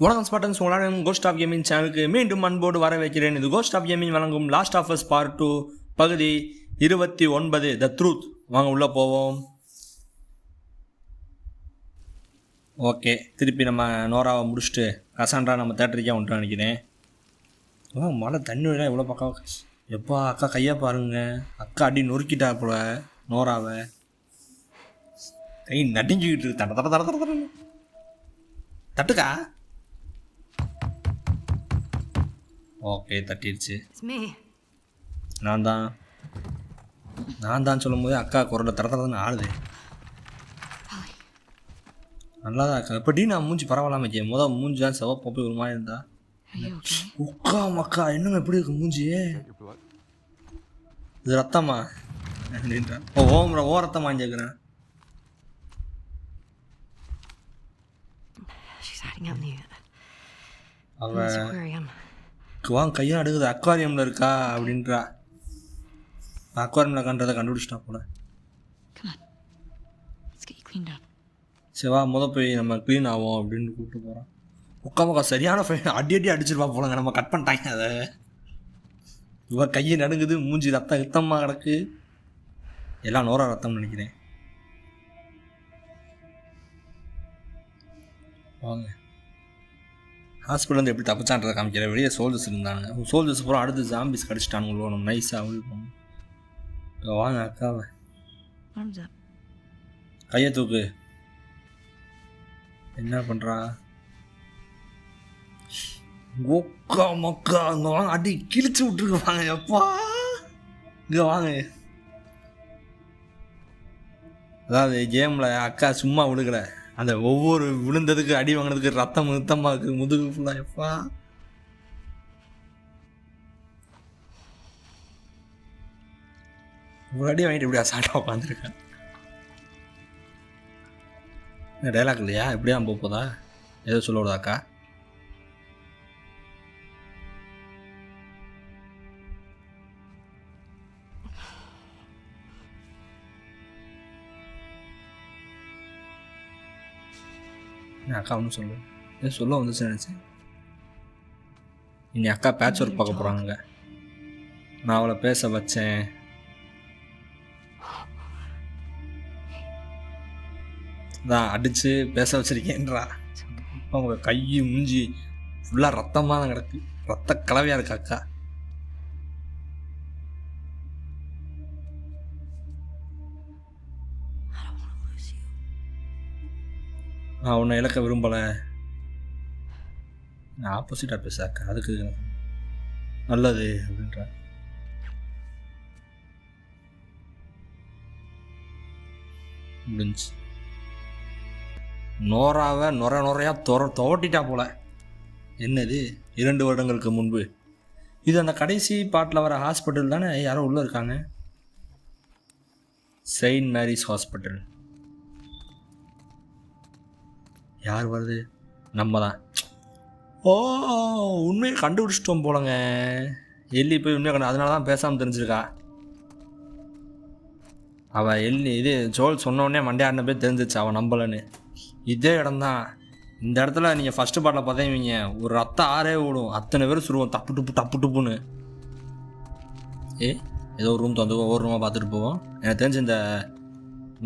வணக்கம் ஸ்பாட்டன்ஸ், உங்களால் cost of gaming சேனலுக்கு மீண்டும் அன்போடு வர வைக்கிறேன். இது கோஸ்ட் ஆஃப் கேமிங் வழங்கும் லாஸ்ட் ஆஃப் அஸ் பார்ட் 2 பகுதி 29 த ட்ரூத். வாங்க உள்ளே போவோம். ஓகே, திருப்பி நம்ம நோராவை முடிச்சுட்டு கசாண்டா நம்ம தேட்டருக்கே வந்துட்டு நினைக்கிறேன். மழை தண்ணி விட எவ்வளோ பக்கம் எப்பா அக்கா கையை பாருங்க. அக்கா அடி நொறுக்கிட்டா போல நோராவை. கை நடுங்கிக்கிட்டு இருக்கு. தட தட தட தட தட்டுக்கா. ஓகே, தட்டிடுச்சு. நான் தான் சொல்லும் போது அக்கா குரலை தரத்தரன்னு ஆளுது. நல்லா தான் அக்கா. இப்போ நான் மூஞ்சி பரவாயில்லாம மூஞ்சி தான் செவப்பா போய் ஒரு மாதிரி இருந்தா. உக்கா மக்கா என்னங்க எப்படி இருக்கு மூஞ்சி? இது ரத்தமா அப்படின்றா. ஓ ரத்தமா கேட்குறேன். அவன் வாங்க கையா அடுக்குது. அக்வாரியமில் இருக்கா அப்படின்றா. அக்வாரியமில் கண்டதை கண்டுபிடிச்சிட்டா போல. சிவா போய் நம்ம க்ளீன் ஆகும் அப்படின்னு கூப்பிட்டு போகிறான். உட்காமக்கா சரியான அடி அடிச்சிருப்பா போலங்க. நம்ம கட் பண்ணிட்டாங்க அதை. இவன் கையை நடுங்குது, மூஞ்சி ரத்தமாக கிடக்கு. எல்லாம் நோரா ரத்தம்னு நினைக்கிறேன். வாங்க ஹாஸ்பிட்டல் எப்படி தப்பிச்சான்றதை காமிக்கிற. வெளியே சோல்ஜர்ஸ் இருந்தாங்க. சோல்ஜர்ஸ் பூரா அடுத்து ஜாம்பிஸ் கடிச்சிட்டானுங்களோ. நம்ம நைஸாக விழுப்போம். வாங்க அக்காவை கையை தூக்கு. என்ன பண்ணுறா? ஒக்கா மக்கா அங்கே வாங்க. அடி கிழிச்சு விட்டுருக்கு. வாங்க எப்பா இங்கே வாங்க. அதாவது கேமில் அக்கா சும்மா விழுகலை. அந்த ஒவ்வொரு விழுந்ததுக்கு அடி வாங்கினதுக்கு ரத்தம் நிறுத்தமாக இருக்குது முதுகு ஃபுல்லாக. எப்பா ஒரு அடி வாங்கிட்டு இப்படியா சாட்டாக உட்காந்துருக்கேன். டைலாக் இல்லையா? இப்படியா போதா? ஏதோ சொல்ல விடாக்கா? அக்கா ஒன்றும் சொல்லு. சொல்ல வந்துச்சு நினச்சேன். இனி அக்கா பேட்ச் ஒர்க் பார்க்க போகிறாங்க. நான் அவளை பேச வச்சேன். தான் அடித்து பேச வச்சிருக்கேன்றா. அவங்க கை மூஞ்சி ஃபுல்லாக ரத்தமாக தான் கிடக்கு. ரத்த கலவையாக இருக்கு அக்கா. நான் உன்னை இழக்க விரும்பலை. நான் ஆப்போசிட்டாக பேசாக்கா. அதுக்கு நல்லது அப்படின்ற முடிஞ்சு. நோராவை நுறையாக துவட்டிட்டா போல. என்னது 2 வருடங்களுக்கு முன்பு. இது அந்த கடைசி பாட்டில் வர ஹாஸ்பிட்டல் தானே? யாரோ உள்ளே இருக்காங்க. Saint Mary's hospital. யார் வருது? நம்ம தான். ஓ, உண்மையை கண்டுபிடிச்சிட்டோம் போலங்க. எல்லி போய் உண்மையை அதனால தான் பேசாமல் தெரிஞ்சிருக்கா. அவள் இது ஜோல் சொன்னோடனே மண்டையாடின போய் தெரிஞ்சிச்சு அவன் நம்பலன்னு. இதே இடம்தான். இந்த இடத்துல நீங்கள் ஃபஸ்ட்டு பாட்டில் பார்த்தீங்க ஒரு ரத்தம் ஆறே விடும். அத்தனை பேர் சுருவோம் டப்பு டுப்புன்னு. ஏதோ ஒரு ரூம் தந்து ஒவ்வொரு ரூமாக பார்த்துட்டு போவோம். எனக்கு தெரிஞ்சு இந்த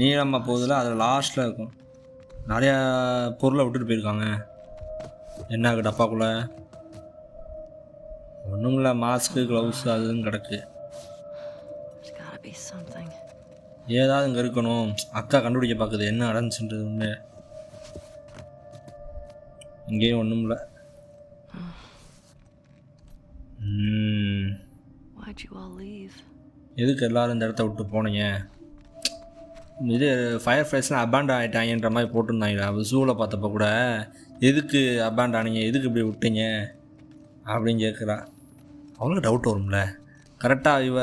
நீளமாக போகுதில்ல, அதில் லாஸ்ட்டில் இருக்கும். நிறையா பொருளை விட்டுட்டு போயிருக்காங்க. என்ன டப்பாக்குள்ளே ஒன்றும் இல்லை. மாஸ்க்கு, க்ளவுஸ் அதுன்னு கிடக்கு. ஏதாவது இங்கே இருக்கணும். அக்கா கண்டுபிடிக்க பார்க்குது என்ன நடந்துச்சுன்றது. உண்மை இங்கேயும் ஒன்றும் இல்லை. எதுக்கு எல்லோரும் இந்த இடத்த விட்டு போனீங்க? இது ஃபயர் ஃப்ளைஸ்லாம் அபாண்ட் ஆகிட்டாங்கன்ற மாதிரி போட்டிருந்தாங்க. அவள் ஜூவில் பார்த்தப்போ கூட எதுக்கு அபாண்ட் ஆனீங்க, எதுக்கு இப்படி விட்டீங்க அப்படின்னு கேட்குறா. அவளுக்கு டவுட் வரும்ல. கரெக்டாக இவ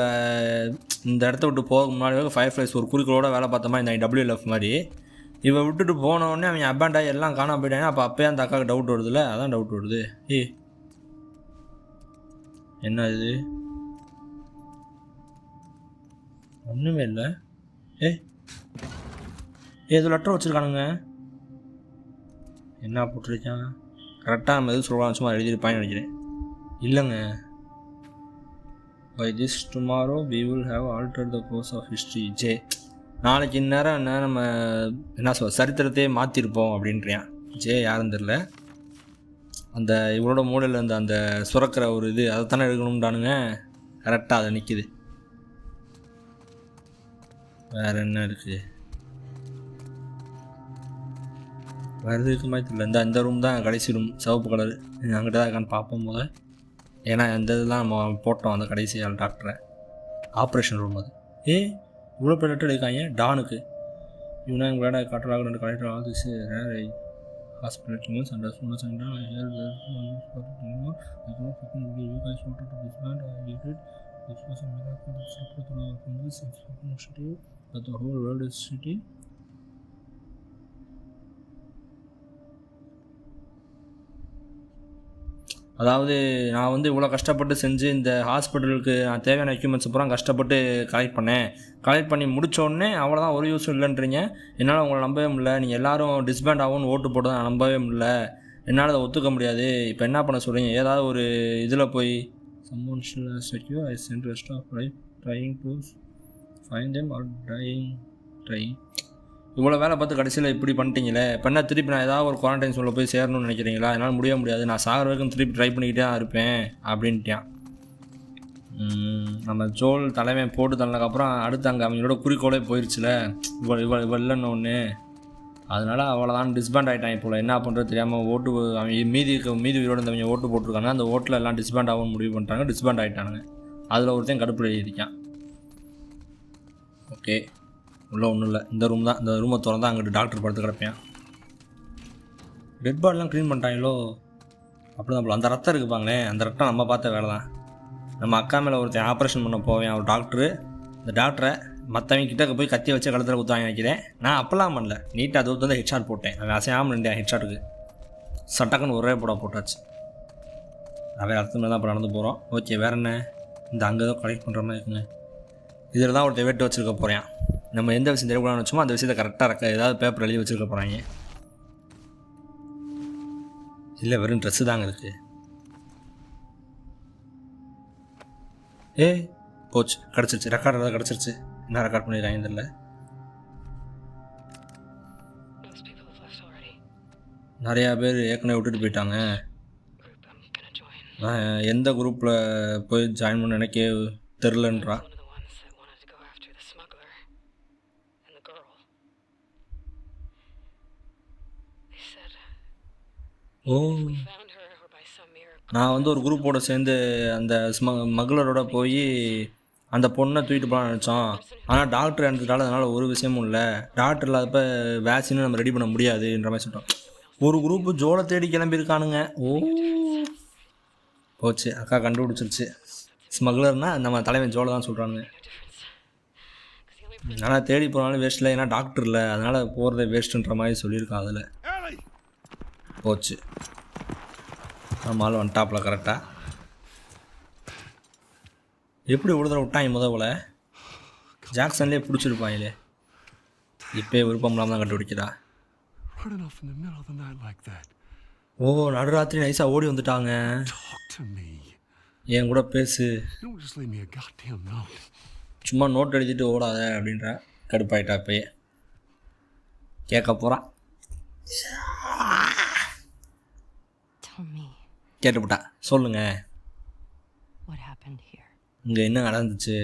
இந்த இடத்த விட்டு போக முன்னாடி ஃபயர் ஃப்ளைஸ் ஒரு குறிக்கோளோட வேலை பார்த்த மாதிரி இந்த WLF மாதிரி இவ விட்டுட்டு போனவுடனே அவங்க அபாண்ட் ஆகி எல்லாம் காணாம போயிட்டாங்க. அப்போ அப்போயே அந்த அக்காவுக்கு டவுட் வருதுல்ல. அதான் டவுட் வருது. என்ன இது? ஒன்றுமே இல்லை. ஏதோ லெட்டர் வச்சுருக்கானுங்க. என்ன போட்டிருக்கான்? கரெக்டாக நம்ம எது சொல்லலாம் சும்மா எழுதியிருப்பான்னு நினைக்கிறேன். இல்லைங்க, by this tomorrow we will have alter the course of history. ஜே நாளைக்கு இந்நேரம் என்ன நம்ம என்ன சரித்திரத்தையே மாற்றிருப்போம் அப்படின்றியான். ஜே யாருன்னு தெரில. அந்த இவளோட மூலையில் இருந்த அந்த சுரக்கிற ஒரு இது அதைத்தானே எடுக்கணும்டானுங்க. கரெக்டாக அதை நிற்கிது. வேறு என்ன இருக்குது? வேறு இருக்க மாதிரி தெரியல. இந்த ரூம் தான் கடைசி ரூம், சிவப்பு கலரு. அங்கிட்ட தான் இருக்கான்னு பார்ப்போம் போது. ஏன்னா இந்த இதெல்லாம் நம்ம போட்டோம் அந்த கடைசி டாக்டரை. ஆப்ரேஷன் ரூம் அது. இவ்வளோ பெரிய லெட்டர் எடுக்காங்க டானுக்கு. இவனா எங்களோட காட்டலாக 2 collector office hospital teams and students and அதாவது நான் வந்து இவ்வளோ கஷ்டப்பட்டு செஞ்சு இந்த ஹாஸ்பிட்டலுக்கு நான் தேவையான எக்யூப்மெண்ட்ஸ் பூரா கஷ்டப்பட்டு கலெக்ட் பண்ணி முடித்தோடனே அவ்வளோதான், ஒரு யூஸும் இல்லைன்றீங்க. என்னால் உங்களை நம்பவே முடியல. நீங்கள் எல்லோரும் டிஸ்பேண்ட் ஆகும்னு ஓட்டு போட்டு நான் நம்பவே முடியல. என்னால் அதை ஒத்துக்க முடியாது. இப்போ என்ன பண்ண சொல்கிறீங்க? ஏதாவது ஒரு இதில் போய் I sent rest of trying to find them are trying. இவ்வளோ வேலை பார்த்து கடைசியில் இப்படி பண்ணிட்டீங்களே. இப்போ என்ன திருப்பி நான் ஏதாவது ஒரு குவாரண்டைன் சொல்ல போய் சேரணும்னு நினைக்கிறீங்களா? என்னால் முடியாது. நான் சாகிற வரைக்கும் திருப்பி ட்ரை பண்ணிக்கிட்டே தான் இருப்பேன் அப்படின்ட்டான். நம்ம ஜோல் தலைமை போட்டு தள்ளதுக்கப்புறம் அடுத்து அங்கே அவங்களோட குறிக்கோளே போயிடுச்சுல, இவள் இல்லைன்னு ஒன்று. அதனால் அவ்வளோதான் டிஸ்பேண்ட் ஆகிட்டான். இப்போ என்ன பண்ணுறது தெரியாமல் ஓட்டு அவங்க மீதி உயிரோடு இருந்தவங்க ஓட்டு போட்டிருக்காங்க. அந்த ஓட்டில் எல்லாம் டிஸ்பேண்ட் ஆகும்னு முடிவு பண்ணிட்டாங்க. டிஸ்பேண்ட் ஆகிட்டானுங்க. அதில் ஒருத்தையும் கடுப்பு எழுதியிருக்கான். ஓகே, உள்ளே ஒன்றும் இல்லை. இந்த ரூம் தான். இந்த ரூமை திறந்தா அங்கிட்டு டாக்டர் படுத்து கிடப்பேன். டெட் பாடிலாம் க்ளீன் பண்ணிட்டாங்களோ அப்படி தான். அந்த ரத்தம் இருக்குப்பாங்களே, அந்த ரத்தம் நம்ம பார்த்த வேலை தான். நம்ம அக்கா மேலே ஒருத்தன் ஆப்ரேஷன் பண்ண போவேன் ஒரு டாக்டரு. இந்த டாக்டரை மற்றவங்க கிட்ட போய் கத்தி வச்சு கழுத்தில் குத்தாங்க நினைக்கிறேன். நான் அப்போல்லாம் பண்ணல, நீட்டாக அது வந்து ஹெட்ஷாட் போட்டேன். அவன் அசையாமல் நின்றேன் ஹெட்ஷாட்டுக்கு. சட்டக்குன்னு ஒரே போட்டாச்சு. நிறைய அர்த்தமே தான் இப்போ நடந்து போகிறோம். ஓகே, வேறு என்ன? இந்த அங்கே ஏதோ கலெக்ட் பண்ணுற மாதிரி இருக்குங்க. இதில் தான் ஒருத்தர் வெட்டு வச்சுருக்க போகிறேன். நம்ம எந்த விஷயம் தெரியக்கூடாதுன்னு வச்சோமோ அந்த விஷயத்தை கரெக்டாக ஏதாவது பேப்பர் எழுதி வச்சுருக்க போகிறாங்க. இல்லை, வெறும் ட்ரெஸ்ஸு தாங்க இருக்குது. போச்சு, கிடச்சிருச்சு. ரெக்கார்ட் ஏதாவது கிடச்சிருச்சு. என்ன ரெக்கார்ட் பண்ணியிருக்காங்க தெரியல. நிறையா பேர் ஏற்கனவே விட்டுட்டு போயிட்டாங்க. எந்த குரூப்பில் போய் ஜாயின் பண்ண எனக்கே தெரிலன்றா. நான் வந்து ஒரு குரூப்போடு சேர்ந்து அந்த மகளரோட போய் அந்த பொண்ணை தூக்கிட்டு போகலான்னு நினச்சோம். ஆனால் டாக்டர் இறந்துட்டால அதனால் ஒரு விஷயமும் இல்லை. டாக்டர் இல்லாதப்போ வேக்சினும் நம்ம ரெடி பண்ண முடியாதுன்ற மாதிரி சொல்லிட்டோம். ஒரு குரூப்பு ஜோலை தேடி கிளம்பியிருக்கானுங்க. போச்சு, அக்கா கண்டுபிடிச்சிருச்சு. ஸ்மக்லர்னால் நம்ம தலைவன் ஜோலை தான் சொல்கிறானுங்க. ஆனால் தேடி போனாலும் வேஸ்ட் இல்லை, ஏன்னா டாக்டர் இல்லை, அதனால் போகிறதே வேஸ்ட்டுன்ற மாதிரி சொல்லியிருக்கான். அதில் போச்சு. நம்மளால் வந்துட்டாப்பில் கரெக்டாக. எப்படி ஒரு தடவை விட்டாங்க போல் ஜாக்சன்லேயே பிடிச்சிருப்பாங்களே. இப்போ விருப்பம் இல்லாமல் தான் கண்டுபிடிக்கிறா. நடுராத்திரி நைஸாக ஓடி வந்துட்டாங்க. என் கூட பேசு, சும்மா நோட் எழுதிட்டு ஓடாத அப்படின்ற. கடுப்பாயிட்டா இப்போயே கேட்க போகிறான். கேட்டுவிட்டா. சொல்லுங்க, இங்கே என்ன நடந்துச்சு?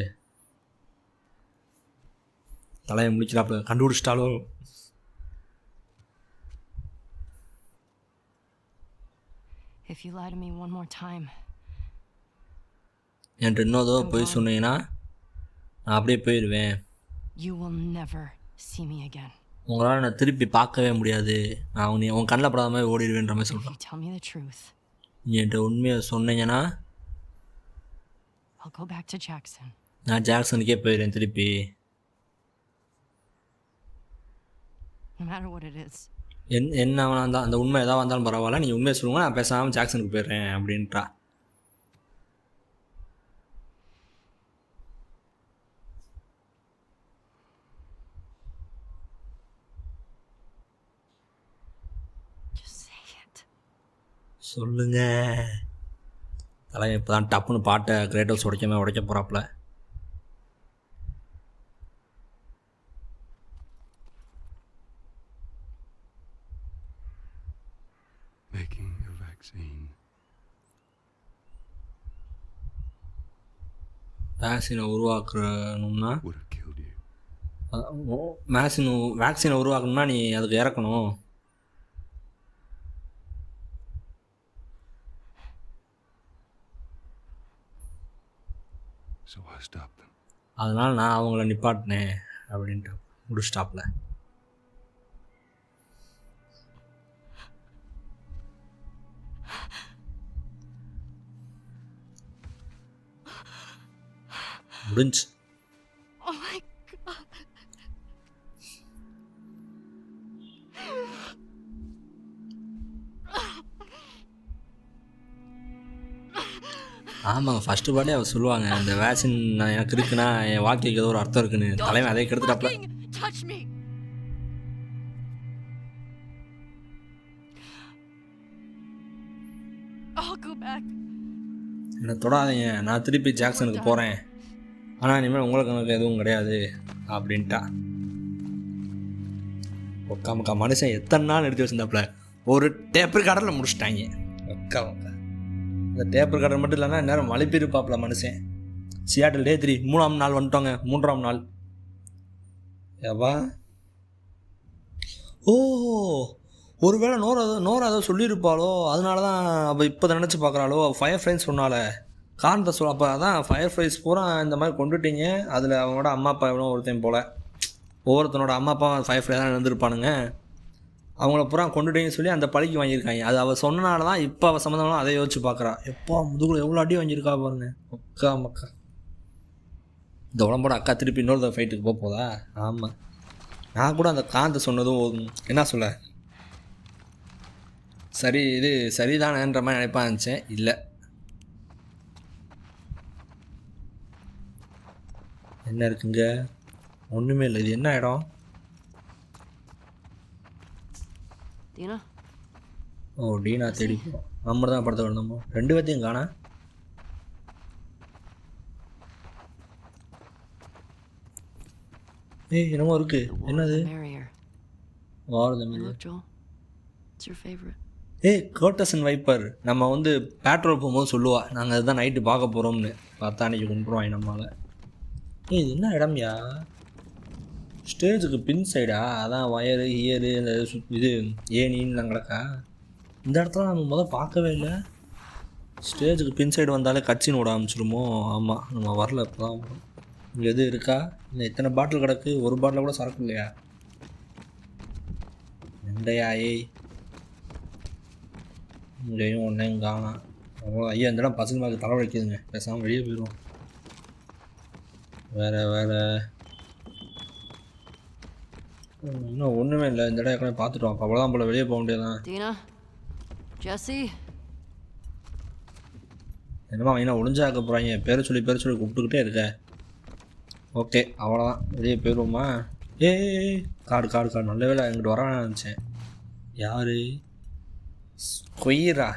தலையை முடிக்கிறாப்புல. கண்டுபிடிச்சிட்டாலும் என்கிட்ட இன்னொரு போய் சொன்னீங்கன்னா நான் அப்படியே போயிடுவேன். உங்களால் நான் திருப்பி பார்க்கவே முடியாது. நான் உன் கண்ணில் படாத மாதிரி ஓடிடுவேன்ற மாதிரி சொல்கிறேன். நீ என்கிட்ட உண்மையை சொன்னீங்கன்னா நான் ஜாக்சனுக்கே போயிடுறேன் திருப்பி. என்ன தான் அந்த உண்மை எதாவது வந்தாலும் பரவாயில்ல, நீங்கள் உண்மையை சொல்லுங்க, நான் பேசாமல் ஜாக்சனுக்கு போயிடுறேன் அப்படின்றா. சொல்லுங்க. தலைவன் இப்போ தான் டப்புன்னு பாட்டை கிரேட்டோஸ் உடைக்க போகிறாப்புல. Making a vaccine. வேக்சினை உருவாக்கணும்னா would have killed you. வேக்சினை உருவாக்கணும்னா நீ அதுக்கு இறக்கணும். So I stopped them. அதனால் நான் அவங்கள நிப்பாட்டினேன் அப்படின்ட்டு முடிச்சிட்டாப்புல. முடிஞ்சு. Oh my God. ஆமாங்க, ஃபஸ்ட்டு பாட்டே அவர் சொல்லுவாங்க, இந்த வேக்சின் எனக்கு இருக்குன்னா என் வாழ்க்கைக்கு ஏதோ ஒரு அர்த்தம் இருக்குன்னு. தலைவன் அதை கெடுத்துட்டாப்புல. Fucking touch me. I'll go back. என்னை தொடாதீங்க, நான் திருப்பி ஜாக்சனுக்கு போகிறேன், ஆனால் இனிமேல் உங்களுக்கு எனக்கு எதுவும் கிடையாது அப்படின்ட்டா. உக்காமக்கா மனுஷன் எத்தனை நாள் எடுத்து வச்சிருந்தாப்புல, ஒரு டேப் ரெக்கார்டரில் முடிச்சிட்டாங்க. உக்கா இந்த டேப் ரெக்கார்டர் மட்டும் இல்லைன்னா நேரம் மலைப்பிருப்பாப்புல மனுஷன். சியாட்டில் டே 3 3ஆம் நாள் வந்துட்டோங்க. 3ஆம் நாள் ஏவா. ஓ, ஒருவேளை நோரா ஏதோ சொல்லியிருப்பாளோ, அதனால தான் அவள் இப்போ தான் நினச்சி பார்க்குறாளோ. ஃபயர் ஃப்ரைஸ் சொன்னால காரணத்தை சொல்ல. அப்போ அதான் ஃபயர் ஃப்ரைஸ் பூரா இந்த மாதிரி கொண்டுட்டீங்க. அதில் அவனோட அம்மா அப்பா எவ்வளோ ஒருத்தையும் போல், ஒவ்வொருத்தனோட அம்மா அப்பா ஃபயர் ஃப்ரை தான் இருந்திருப்பானுங்க. அவங்கள பூரா கொண்டுட்டேன்னு சொல்லி அந்த பழிக்கு வாங்கியிருக்காங்க. அது அவள் சொன்னனால தான் இப்போ அவள் சம்மந்தமாக அதை யோசிச்சு பார்க்குறா. எப்போ முதுகுல எவ்வளோ அடி வாங்கியிருக்கா பாருங்க. மக்கா இந்த உடம்போட அக்கா திருப்பி இன்னொரு ஃபைட்டுக்கு போதா? ஆமாம், நான் கூட அந்த காந்த சொன்னதும் என்ன சொல்ல, சரி இது சரிதானன்ற மாதிரி நினைப்பா இருந்துச்சேன். இல்லை, என்ன இருக்குங்க? ஒன்றுமே இல்லை. இது என்ன இடம்? Dina? ஓ, டீனா தேடி போகிறோம். நம்ம தான் படத்தை வந்தோமோ. 2 பேர்த்தையும் காணா. ஏய், என்னமோ இருக்கு. என்னது? வாரதமிழ். Joel. It's your favorite. ஏய், கர்டசன் வைப்பர். நம்ம வந்து பேட்ரோல் போகும்போது சொல்லுவா, நாங்கள் அதுதான் நைட்டு பார்க்க போகிறோம்னு. பார்த்தா அன்றைக்கி கொண்டுருவாங்க நம்மளால். ஏய், இது என்ன இடம்யா? ஸ்டேஜுக்கு பின் சைடா? அதான் வயரு ஹியரு இந்த இது ஏனின்லாம் கிடக்கா. இந்த இடத்துல நம்ம பார்க்கவே இல்லை. ஸ்டேஜுக்கு பின் சைடு வந்தாலே கட்சின்னு விட ஆரம்பிச்சிருமோ. ஆமாம், நம்ம வரல, இப்போ தான் வரும். இங்கே எது இருக்கா? இல்லை, இத்தனை பாட்டில் கிடக்கு, ஒரு பாட்டில் கூட சரக்கு இல்லையா? எண்டையா? ஏய், இங்கேயும் ஒன்றையும் காணாம். அவ்வளோ ஐயா, இந்த இடம் பசங்க தலைவலிக்குதுங்க. பேசாமல் வெளியே போயிடுவோம். வேறு இன்னும் ஒன்றுமே இல்லை. இந்த இடம் ஏற்கனவே பார்த்துட்டோம். அப்போ அவ்வளோதான் போல், வெளியே போக முடியாதான். Dina? Jesse? என்னம்மா என்ன ஒளிஞ்சாக்க போகிறாங்க? பேரை சொல்லி கூப்பிட்டுக்கிட்டே இருக்க. ஓகே, அவ்வளோதான், வெளியே போயிடுவோமா? ஏய், காடு நல்ல வேலை எங்கிட்ட வரான்னு நினச்சேன். யார்? கொய்யரா?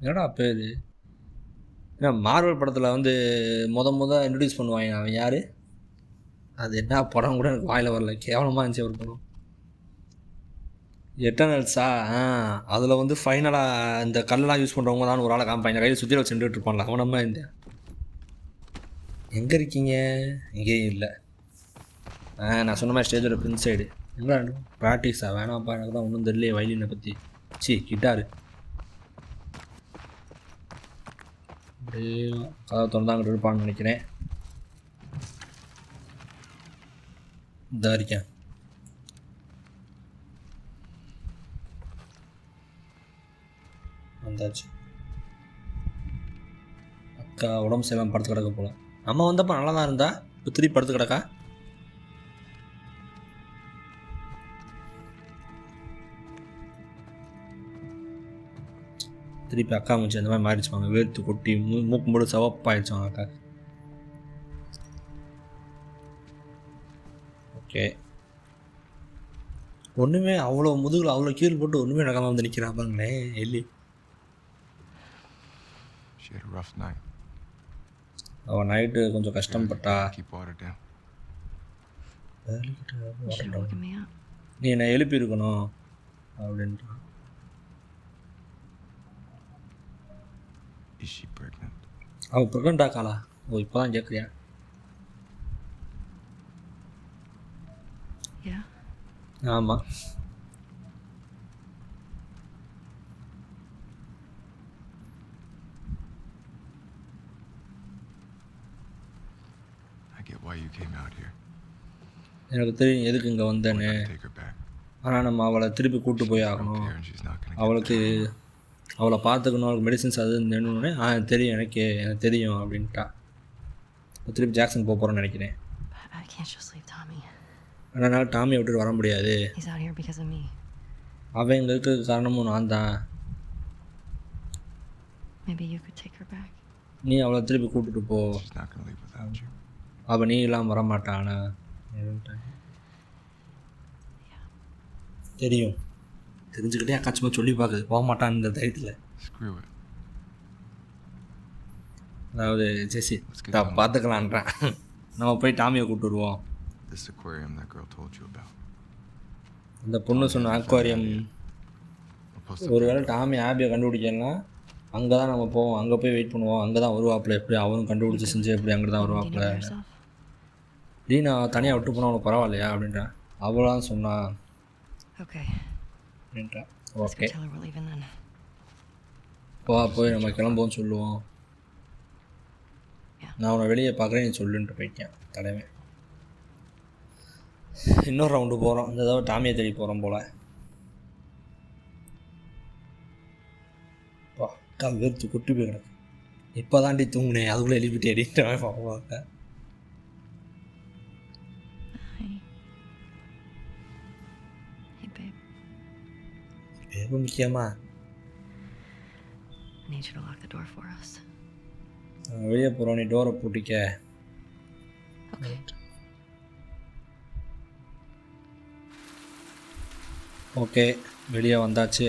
என்னடா பேர்? ஏன்னா மார்வல் படத்தில் வந்து முத இன்ட்ரடியூஸ் பண்ணுவாங்க. அவன் யார்? அது என்ன படம் கூட எனக்கு வாயில் வரல, கேவலமாக இருந்துச்சு ஒரு படம். எட்டர்னல்ஸா? அதில் வந்து ஃபைனலாக இந்த கல்லெலாம் யூஸ் பண்ணுறவங்க தான் ஒரு ஆளை காமிப்பாங்க. கையில் சுற்றி வச்சு நின்றுட்டு இருப்பான்ல, அவனமா இருந்தேன். எங்கே இருக்கீங்க? எங்கேயும் இல்லை. நான் சொன்ன மாதிரி ஸ்டேஜோட பின் சைடு. எங்கே ப்ராக்டிஸா? வேணாம்ப்பா, எனக்கு தான் ஒன்றும் தெரியலையே வயலினை பற்றி. கிட்டாரு. அப்படியே கதை திறந்தாங்கிட்டு இருப்பான்னு நினைக்கிறேன். இந்த இருக்கேன். வந்தாச்சு. அக்கா உடம்பு சரியில்லாமல் படுத்து கிடக்க போல. நம்ம வந்தப்போ நல்லா தான் இருந்தா, இப்போ திருப்பி படுத்து கிடக்கா. திருப்பி அக்கா மூச்சு அந்த மாதிரி மாறிடுச்சுவாங்க. வேர்த்து கொட்டி மூக்கு மூடு சவப்பாயிடுச்சுவாங்க அக்கா. ஓகே, ஒன்றுமே அவ்வளோ முதுகில் அவ்வளோ கீழ் போட்டு ஒன்றுமே நடக்காமல் வந்து நிற்கிறாப்பாங்களே எல்லி. She had a rough night. அவள் நைட்டு கொஞ்சம் கஷ்டப்பட்டா. Keep water down. You should have woken me up. நீ என்னை எழுப்பியிருக்கணும் அப்படின்றான். Is she pregnant? அவள் ப்ரெக்னெண்ட் ஆக்காளா? ஓ இப்போ தான் கேட்குறியா? Yeah. ஆமாம். I get why you came out here. எனக்கு தெரியும் எதுக்கு இங்கே வந்தேன்னு. Gotta take her back. ஆனால் நம்ம அவளை திருப்பி கூப்பிட்டு போய் I don't ஆகணும். care and she's not gonna get அவளுக்கு அவளை பார்த்துக்கணும், அவளுக்கு மெடிசின்ஸ் அது வேணும்னே தெரியும் எனக்கு தெரியும் அப்படின்ட்டா. இப்போ திருப்பி ஜாக்சன் போக போகிறேன்னு நினைக்கிறேன். I can't just leave Tommy. அதனால் டாமியை விட்டுட்டு வர முடியாது. He's out here because of me. அவன் இங்கே இருக்கிறதுக்கு காரணமும் நான் தான். Maybe you could take her back. நீ அவளை திருப்பி கூப்பிட்டுட்டு போ. She's not gonna leave without you. அவள் நீ இல்லாமல் வரமாட்டானா தெரியும். தெரிஞ்சுக்கிட்டே அக்காச்சுமா சொல்லி பார்க்குது போக மாட்டான்னு இந்த தைரியத்தில். Screw it. அதாவது ஜெசி பார்த்துக்கலான்றான். நம்ம போய் டாமியை கூப்பிட்டு வருவோம். This aquarium that girl told you about. அந்த பொண்ணு சொன்ன ஆக்வாரியம் We're supposed to ஒருவேளை டாமி ஆபியை கண்டுபிடிக்கலன்னா அங்கே தான் நம்ம போவோம், அங்கே போய் வெயிட் பண்ணுவோம். அங்கே தான் வருவாப்பில், எப்படி அவனும் கண்டுபிடிச்சி செஞ்சு எப்படி அங்கே தான் Do you know வருவாப்பில். by yourself? டீனா தனியாக விட்டு போனால் அவனுக்கு பரவாயில்லையா அப்படின்றான். அவளாம் சொன்னா Okay. அப்படின்றா. Let's okay go tell her we're leaving then. போய் நம்ம கிளம்போன்னு சொல்லுவோம். நான் அவனை வெளியே பார்க்குறேன், நீ சொல்லுன்ட்டு போயிட்டேன் தலைவன். இன்னொரு ரவுண்டு போகிறோம். இந்த தடவை டாமியை தேடி போகிறோம் போல். அக்கா வெறுத்து குட்டி போய் கிடக்கு. இப்போ தாண்டி தூங்குனேன், அதுக்குள்ளே எழுப்பிட்டு எடிட்டவன் பார்ப்பாங்க. Hi. Hey, babe. ரொம்ப முக்கியமாக I need you to lock the door for us. வெளியே போகிறோம், நீ டோரை பூட்டிக்க. Okay. ஓகே வெளியே வந்தாச்சு.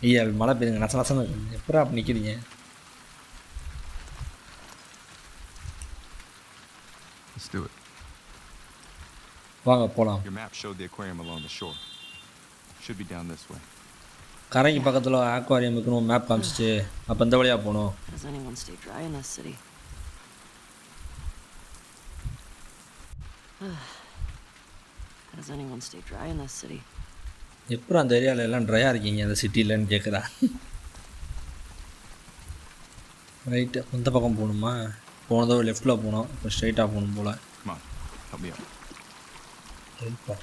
ஐயா மழை பெய்யுங்க, நச நசன்னு எப்படா அப்படி நிற்கிறீங்க? Let's do it. வாங்க போகலாம். Your map showed the aquarium along the shore. Should be down this way. கரைக்கு பக்கத்தில் ஆக்வாரியம் இருக்குன்னு மேப் காமிச்சிச்சு. அப்போ இந்த வழியாக போகணும். How does anyone stay dry in this city? How does anyone stay dry in this city? எப்படி அந்த ஏரியாவில் எல்லாம் ட்ரையாக இருக்கீங்க அந்த சிட்டிலன்னு கேட்குறா. ரைட்டு இந்த பக்கம் போகணுமா? போனதோ லெஃப்டில் போனோம், இப்போ ஸ்ட்ரைட்டாக போகணும் போல். Come on, help me out. சரிப்பா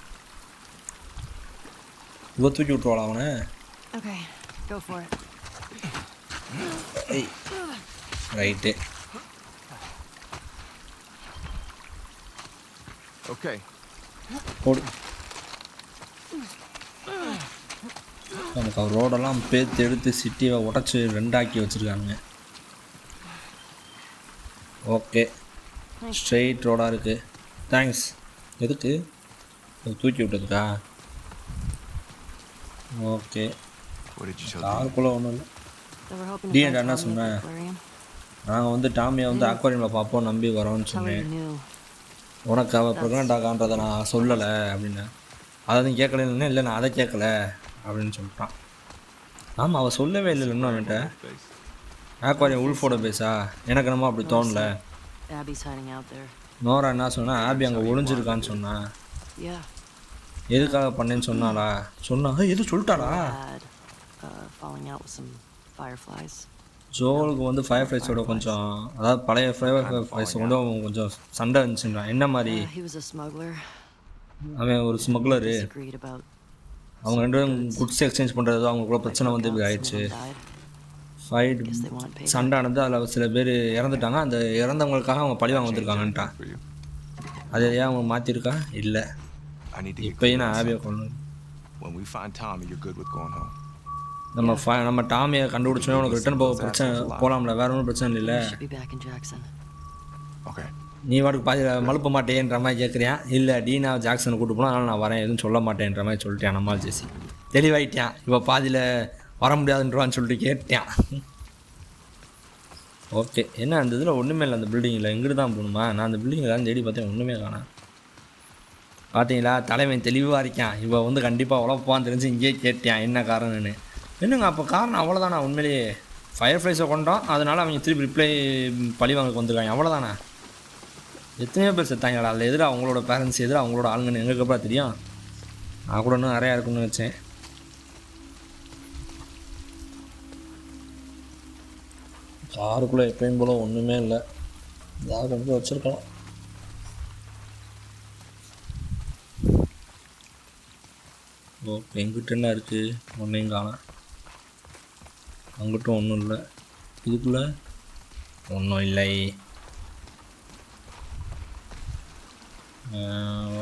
இவ தூக்கி விட்ருவாளா அவனை? Okay, go for it. Right Okay. போடு. நமக்கு அவர் ரோடெல்லாம் பேத்து எடுத்து சிட்டியை உடச்சி ரெண்டாக்கி வச்சுருக்காங்க. ஓகே ஸ்ட்ரெயிட் ரோடாக இருக்குது. தேங்க்ஸ். எதுக்கு தூக்கி விட்டதுக்கா? Okay What did you tell காருக்குள்ளே ஒன்றும் இல்லை. So we're hoping to Dean, find என்ன Tommy at சொன்ன? the aquarium. நாங்கள் வந்து டாமியை வந்து ஆக்வாரியமில் பார்ப்போம் நம்பி வரோன்னு Tell her you சொன்னேன். knew. உனக்கு அவள் ப்ரெக்னென்ட் ஆகான்றதை நான் சொல்லலை அப்படின்னு. அதை நீ கேட்கலன்னு. இல்லை நான் அதை கேட்கல அப்படின்னு சொல்லிட்டான். ஆமாம் அவள் சொல்லவே இல்லை இன்னும் அவன்கிட்ட. face? ஆக்வாரியம் உல்ஃபோட பேஸா? எனக்கு என்னமோ அப்படி தோணல. Abby's hiding out there. Nora என்ன சொன்னா? ஆபி அங்கே ஒளிஞ்சிருக்கான்னு சொன்னா. Yeah. எதுக்காக பண்ணேன்னு சொன்னாளா? சொன்னா எது சொல்லிட்டாளா? Had falling out with some fireflies. ஜோலுக்கு வந்து ஃபயர் ஃப்ளைஸோட கொஞ்சம், அதாவது பழைய ஃபயர் ஃப்ளைஸ் வந்து கொஞ்சம் சண்டை இருந்துச்சுன்றான். என்ன மாதிரி? He was a smuggler. அவன் ஒரு ஸ்மக்லரு. Disagreed about. அவங்க ரெண்டு பேரும் குட்ஸ் எக்ஸ்சேஞ்ச் பண்ணுறது அவங்களுக்குள்ள பிரச்சனை வந்து இப்படி ஆயிடுச்சு. ஃபைட் சண்டை ஆனது. அதில் சில பேர் இறந்துட்டாங்க. அந்த இறந்தவங்களுக்காக அவங்க பழி வாங்க வந்திருக்காங்கன்ட்டான். For you. அது ஏன் அவங்க மாற்றிருக்கா? இல்லை I need to get இப்போயும் clear நான் on ஆபியை something. கொள்ளணும். When we find Tommy, you're good with going home. நம்ம டாமியை கண்டுபிடிச்சோன்னே உனக்கு ரிட்டர்ன் போக பிரச்சனை போகலாம்ல, வேற ஒன்றும் பிரச்சனை இல்லை. We should be back in Jackson. Okay. நீ வாட்டுக்கு பாதி மழுப்ப மாட்டேன்ற மாதிரி கேட்குறியான். இல்லை டீனா ஜாக்சனை கூப்பிட்டு போனால் அதனால் நான் வரேன், எதுவும் சொல்ல மாட்டேன்ற மாதிரி சொல்லிட்டேன். நம்மால் ஜெசி தெளிவாயிட்டான். இப்போ பாதியில் வர முடியாதுன்றவான்னு சொல்லிட்டு கேட்டான். ஓகே. என்ன அந்த இதில் ஒன்றுமே இல்லை, அந்த பில்டிங்கில் இங்கிட்டு தான் போகணுமா? நான் அந்த பில்டிங்கில் தான் தேடி பார்த்தேன், ஒன்றுமே காணோம். பார்த்தீங்களா, தலைவன் தெளிவாக இருக்கான். இவன் வந்து கண்டிப்பாக உழப்பான்னு தெரிஞ்சு இங்கேயே கேட்டேன் என்ன காரணம்னு. என்னங்க அப்போ காரணம் அவ்வளோதானா? உண்மையிலேயே ஃபயர் ஃப்ளைஸை கொண்டோம், அதனால் அவங்க திருப்பி ரிப்ளை பழிவாங்க வந்துருக்காங்க, அவ்வளோதானா? எத்தனையோ பேர் செத்தாங்களா அதில்? எதிராக அவங்களோட பேரண்ட்ஸ், எதிராக அவங்களோட ஆளுங்கன்னு எங்களுக்கு அப்புறம் தெரியும். நான் கூட இன்னும் நிறையா இருக்குன்னு வச்சேன். காருக்குள்ளே எப்பயும் போல ஒன்றுமே இல்லை, ஏதாவது கொண்டு போய் வச்சுருக்கலாம். ஓகே, எங்கிட்ட என்ன இருக்குது? ஒன்றையும் காணோம். அங்கிட்டும் ஒன்றும் இல்லை. இதுக்குள்ளே ஒன்றும் இல்லை.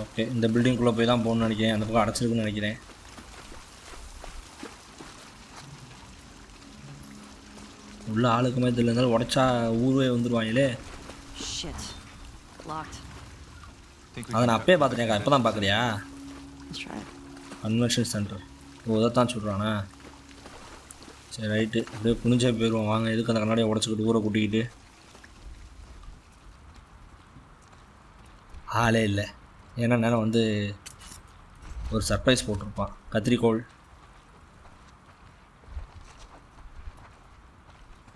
ஓகே, இந்த பில்டிங்குள்ளே போய் தான் போகணுன்னு நினைக்கிறேன். அந்த பக்கம் அடைச்சிருக்குன்னு நினைக்கிறேன். உள்ள ஆளுக்குமே தெரியல, இருந்தாலும் உடைச்சா ஊரே வந்துடுவாங்களே. Shit. Locked. Think we அதை can நான் அப்பயே பார்த்துட்டேன்க்கா, இப்போ தான் பார்க்குறியா? Let's try it. Convention center. ஓ, இதைத்தான் சொல்கிறானே. சரி ரைட்டு, அப்படியே குனிஞ்சே போயிடுவோம் வாங்க. எதுக்கு அந்த கண்ணாடியை உடச்சிக்கிட்டு ஊரை கூட்டிக்கிட்டு? ஆளே இல்லை. ஏன்னா நேரம் வந்து ஒரு சர்ப்ரைஸ் போட்டிருப்பான். கத்திரிக்கோள்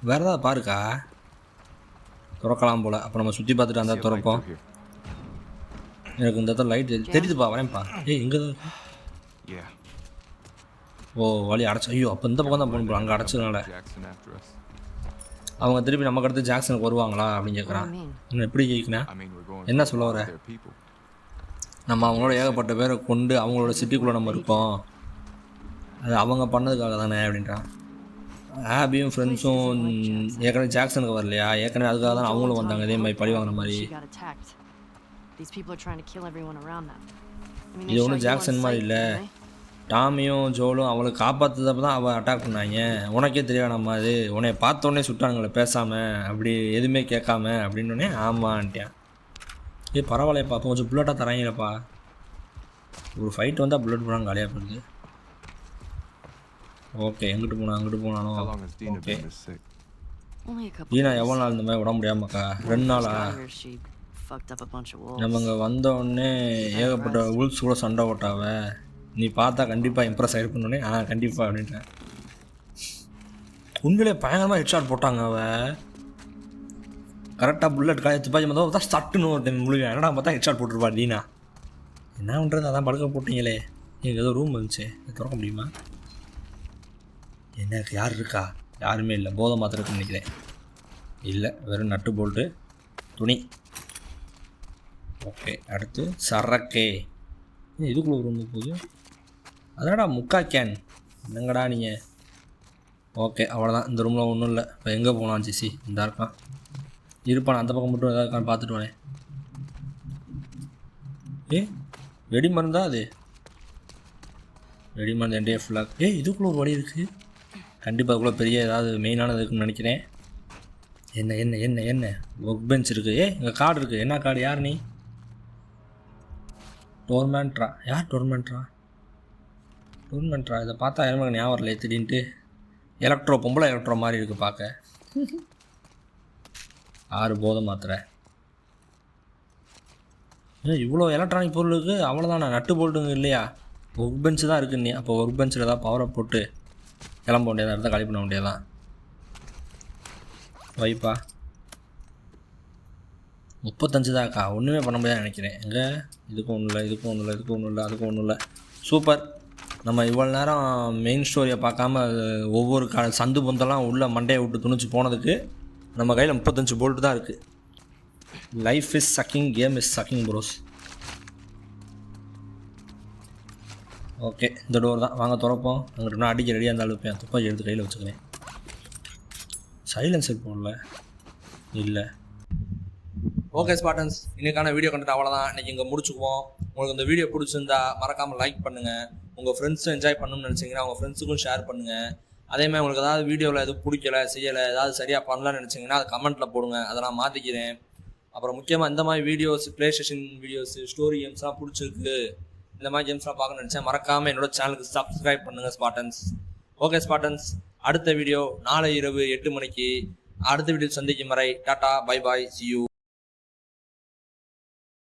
வேறு ஏதாவது பாருக்கா, திறக்கலாம் போல். அப்போ நம்ம சுற்றி பார்த்துட்டு அந்த see a light திறப்போம். through here. எனக்கு இந்த இடத்துல லைட் தெரியுதுப்பா, வரேன்ப்பா. ஏய் இங்கே தான் இருக்கு. Yeah. ஓ, வழி அடைச்சி. ஐயோ, அப்போ இந்த பக்கம் தான் போகணும் போல, அங்கே அடைச்சதுனால. Jackson after us. அவங்க திருப்பி நமக்கு அடுத்து ஜாக்சனுக்கு வருவாங்களா அப்படின்னு What do கேட்குறான். you mean? இன்னும் எப்படி கேட்குறேன்? I mean, we're going என்ன through சொல்ல a lot வர? of their people. நம்ம அவங்களோட ஏகப்பட்ட பேரை கொண்டு அவங்களோட சிட்டிக்குள்ளே நம்ம இருக்கோம், அது அவங்க பண்ணதுக்காக தானே அப்படின்றான். ஆபியும் ஃப்ரெண்ட்ஸும் ஏற்கனவே ஜாக்சனுக்கு வரலையா? ஏற்கனவே அதுக்காக தான் அவங்களும் வந்தாங்க, இதே மாதிரி பழி வாங்குற மாதிரி. She got attacked. These people are trying to kill everyone around them. I mean, இது they ஒன்றும் shot you on ஜாக்சன் மாதிரி sight, இல்லை. didn't they? டாமியும் ஜோலும் அவளை காப்பாற்றுறப்ப தான் அவள் அட்டாக் பண்ணாங்க. உனக்கே தெரியாதாம்மா அது? உன்னை பார்த்தோன்னே சுட்டானுங்களே பேசாமல், அப்படி எதுவுமே கேட்காம அப்படின்னோடனே ஆமான்ட்டேன். ஏ பரவாயில்லையப்பா, அப்போ கொஞ்சம் புல்லட்டாக தராங்களேப்பா. ஒரு ஃபைட் வந்தால் புல்லட் போனாங்க காலியாக போகுது. ஓகே, எங்கிட்டு போனா அங்கிட்டு போனானோ. How long has Dina okay, been this sick? Only a couple ஈனா days. எவ்வளோ நாள் இந்த மாதிரி உடம்பு முடியாமக்கா? When 2 we நாளா? first got here, she fucked up a bunch of wolves. நம்ம இங்கே வந்தோடனே ஏகப்பட்ட உல்ஸ் கூட சண்டை ஓட்டாவ. நீ பார்த்தா கண்டிப்பாக இம்ப்ரெஸ் ஆகிருப்போன்னே. கண்டிப்பாக அப்படின்ட்டேன். உண்மையிலே பயங்கரமாக ஹெட்ஷாட் போட்டாங்க. அவள் கரெக்டாக புல்லட் காய துப்பாக்கி மொத்தம் பார்த்தா சட்டுன்னு ஒரு டைம் முழுங்க. என்னடா பார்த்தா ஹெட்ஷாட் போட்டுருப்பா டீனா. என்ன பண்ணுறது, அதான் படுக்க போட்டிங்களே. எனக்கு ஏதோ ரூம் வந்துச்சு, திறக்க முடியுமா? எனக்கு யார் இருக்கா? யாருமே இல்லை. போதை மாத்திரம் இருக்குன்னு நினைக்கிறேன். இல்லை, வெறும் நட்டு போல்ட்டு துணி. ஓகே, அடுத்து சரக்கே. இதுக்குள்ள ஒரு ரூம் போகுது. அதடா முக்கா கேன். என்னங்கடா நீங்கள்? ஓகே, அவ்வளோதான். இந்த ரூமில் ஒன்றும் இல்லை. இப்போ எங்கே போகலாம் ஜிசி? இந்த இருக்கான் இருப்பான், அந்த பக்கம் மட்டும் ஏதாவது இருக்கான்னு பார்த்துட்டு வரேன். வெடி மருந்தா அது? வெடி மருந்து என்டே ஃபுல்லாக. இதுக்குள்ளே ஒரு வழி இருக்குது. கண்டிப்பாக அதுக்குள்ளே பெரிய ஏதாவது மெயினானது இருக்குன்னு நினைக்கிறேன். என்ன என்ன என்ன என்ன ஒர்க் பெஞ்ச் இருக்குது. இங்கே கார்டு இருக்குது. என்ன கார்டு? யார் நீ? டோர்மெண்ட்ரா? யார் டோர்மெண்ட்ரா? டோர்மெண்ட்ரா இதை பார்த்தா எனக்கு ஞாபகம் வரல திடீர்னுட்டு. எலக்ட்ரோ, பொம்பளை எலக்ட்ரோ மாதிரி இருக்குது பார்க்க. 6 போதை மாத்திரை. இவ்வளோ எலக்ட்ரானிக் பொருள் இருக்குது. அவ்வளோதானா? நட்டு போல்ட்டுங்க இல்லையா? ஒர்க் பெஞ்சு தான் இருக்குது. நீ அப்போ ஒர்க் பெஞ்சில் ஏதாவது பவரை போட்டு கிளம்ப வேண்டியதாக இருந்தால் காலி பண்ண வேண்டியதான். வைப்பா 35 தான்க்கா. ஒன்றுமே பண்ண முடியாது நினைக்கிறேன். எங்கே? இதுக்கும் ஒன்றும் இல்லை, இதுக்கும் ஒன்றும் இல்லை, இதுக்கும் ஒன்றும் இல்லை, அதுக்கும் ஒன்றும் இல்லை. சூப்பர். நம்ம இவ்வளோ நேரம் மெயின் ஸ்டோரியை பார்க்காம ஒவ்வொரு சந்து பொந்தெல்லாம் உள்ள மண்டையை விட்டு துணிச்சு போனதுக்கு நம்ம கையில் 35 போல்ட்டு தான் இருக்குது. Life is sucking, game is sucking bros. Okay, இந்த டோர் தான். வாங்க திறப்போம். அங்கிட்ட நான் அடிக்க ரெடியாக இருந்தாலும் இருப்பேன். துப்பாக்கி எடுத்து கையில் வச்சுக்கிறேன். சைலன்சர் போடல இல்லை. ஓகே ஸ்பாட்டன்ஸ், இன்றைக்கான வீடியோ கண்டென்ட் அவ்வளோதான். இன்றைக்கி இங்கே முடிச்சுக்குவோம். உங்களுக்கு இந்த வீடியோ பிடிச்சிருந்தா மறக்காமல் லைக் பண்ணுங்கள். உங்கள் ஃப்ரெண்ட்ஸும் என்ஜாய் பண்ணணும்னு நினச்சிங்கன்னா உங்கள் ஃப்ரெண்ட்ஸுக்கும் ஷேர் பண்ணுங்கள். அதேமாதிரி உங்களுக்கு ஏதாவது வீடியோவில் எதுவும் பிடிக்கலை, செய்யலை, ஏதாவது சரியாக பண்ணலான்னு நினச்சிங்கன்னா அது கமெண்ட்டில் போடுங்க. அதை நான் மாற்றிக்கிறேன். அப்புறம் முக்கியமாக இந்த மாதிரி videos, play station videos, story கேம்ஸ்லாம் பிடிச்சிருக்கு, இந்த மாதிரி கேம்ஸ்லாம் பார்க்கணும்னு நினச்சேன், மறக்காமல் என்னோட சேனலுக்கு சப்ஸ்கிரைப் பண்ணுங்கள் ஸ்பாட்டன்ஸ். ஓகே ஸ்பாட்டன்ஸ், அடுத்த வீடியோ நாளை இரவு 8 மணிக்கு அடுத்த வீடியோ சந்திக்கும் வரை tata bye bye see you